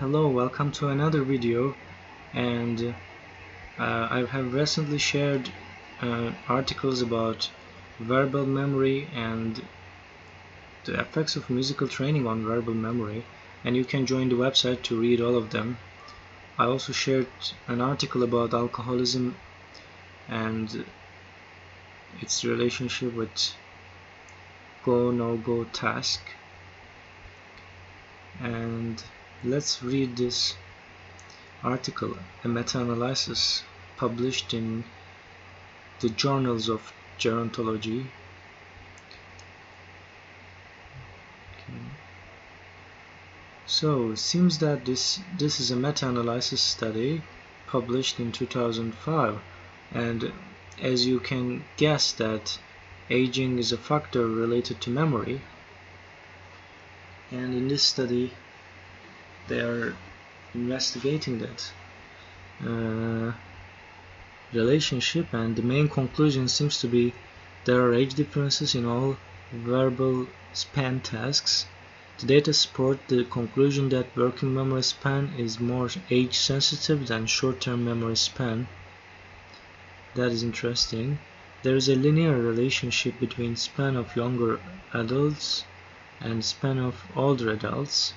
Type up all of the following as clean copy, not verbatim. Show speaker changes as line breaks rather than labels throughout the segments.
Hello, welcome to another video. And I have recently shared articles about verbal memory and the effects of musical training on verbal memory, and you can join the website to read all of them. I also shared an article about alcoholism and its relationship with go-no-go task. And let's read this article, a meta-analysis published in the Journals of Gerontology. So it seems that this is a meta-analysis study published in 2005, and as you can guess that aging is a factor related to memory, and in this study they are investigating that relationship, and the main conclusion seems to be there are age differences in all verbal span tasks. The data support the conclusion that working memory span is more age sensitive than short-term memory span. That is interesting. There is a linear relationship between span of younger adults and span of older adults.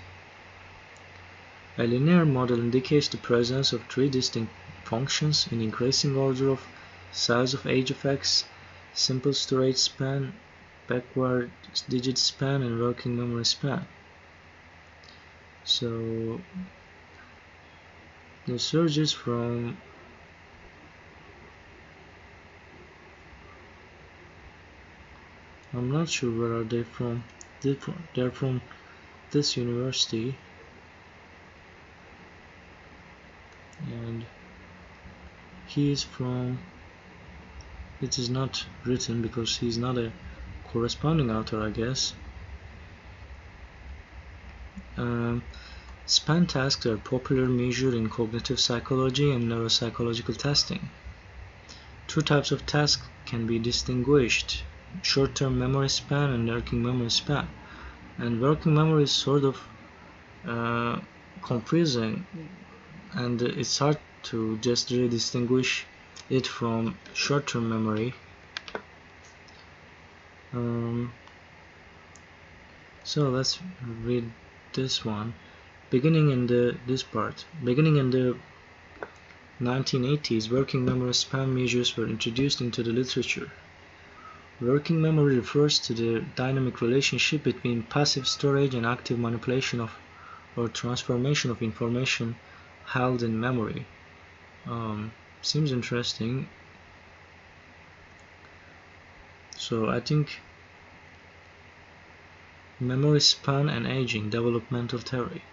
A linear model indicates the presence of three distinct functions in increasing order of size of age effects: simple storage span, backward digit span, and working memory span. So the researchers from I'm not sure where are they from. They're from this university, and he is from, it is not written because he's not a corresponding author, I guess. Span tasks are popular measure in cognitive psychology and neuropsychological testing. Two types of tasks can be distinguished: short-term memory span and working memory span. And working memory is sort of confusing, and it's hard to just really distinguish it from short-term memory. So let's read this one. Beginning in the 1980s, working memory span measures were introduced into the literature. Working memory refers to the dynamic relationship between passive storage and active manipulation of or transformation of information held in memory. Seems interesting. So I think memory span and aging, developmental theory.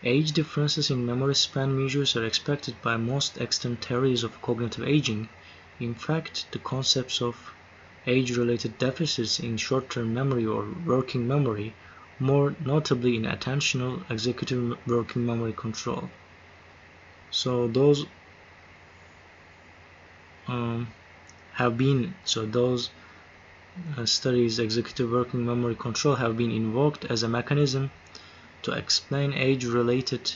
Age differences in memory span measures are expected by most extant theories of cognitive aging. In fact, the concepts of age-related deficits in short-term memory or working memory, more notably in attentional executive working memory control. So those studies, executive working memory control, have been invoked as a mechanism to explain age-related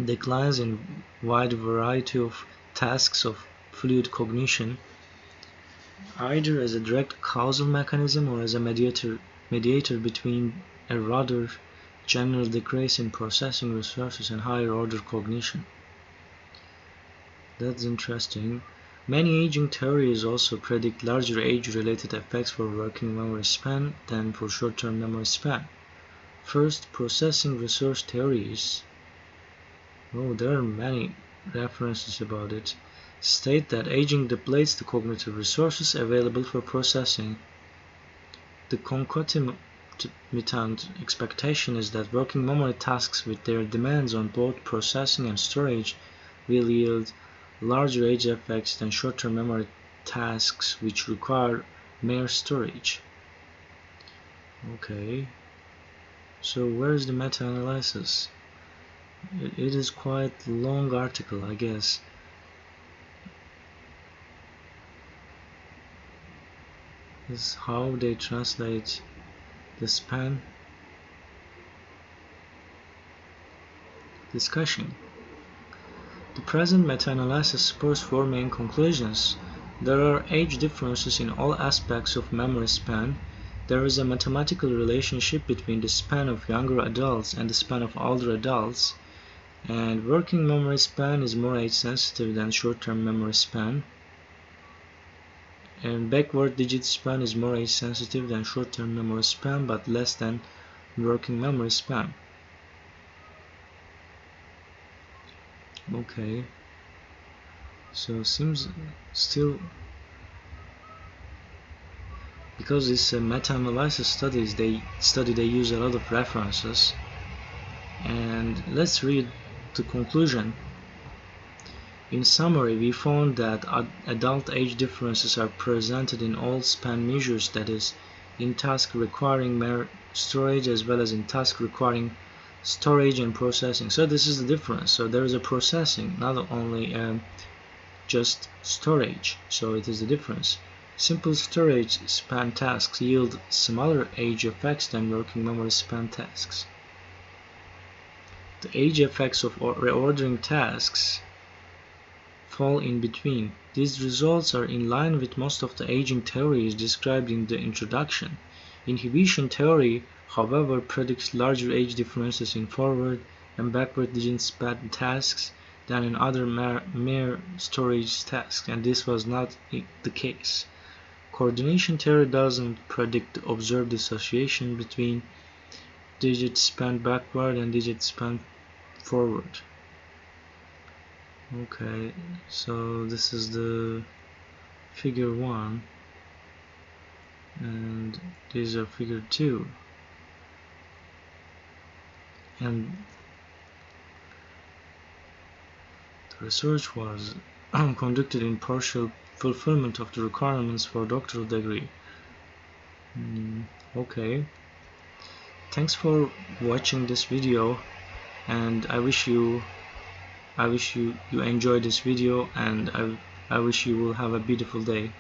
declines in wide variety of tasks of fluid cognition, either as a direct causal mechanism or as a mediator between a rather general decrease in processing resources and higher order cognition. That's interesting. Many aging theories also predict larger age-related effects for working memory span than for short-term memory span. First, processing resource theories. There are many references about it. State that aging depletes the cognitive resources available for processing. The concomitant expectation is that working memory tasks with their demands on both processing and storage will yield larger age effects than short-term memory tasks which require mere storage. Okay, so where is the meta-analysis? It is quite a long article, I guess. This is how they translate the span. Discussion. The present meta-analysis supports four main conclusions. There are age differences in all aspects of memory span. There is a mathematical relationship between the span of younger adults and the span of older adults. And working memory span is more age-sensitive than short-term memory span. And backward digit span is more age-sensitive than short-term memory span, but less than working memory span. Okay, so seems still, because it's a meta-analysis studies, they use a lot of references. And let's read the conclusion. In summary, we found that adult age differences are presented in all span measures, that is, in tasks requiring storage as well as in tasks requiring storage and processing. So this is the difference. So there is a processing, not only just storage. So it is the difference. Simple storage span tasks yield smaller age effects than working memory span tasks. The age effects of reordering tasks fall in between. These results are in line with most of the aging theories described in the introduction. Inhibition theory, however, predicts larger age differences in forward and backward digit span tasks than in other mere storage tasks, and this was not the case. Coordination theory doesn't predict the observed association between digit span backward and digit span forward. Okay, so this is the figure 1 and these are figure 2, and the research was conducted in partial fulfillment of the requirements for doctoral degree. Okay, thanks for watching this video, and I wish you enjoy this video, and I wish you will have a beautiful day.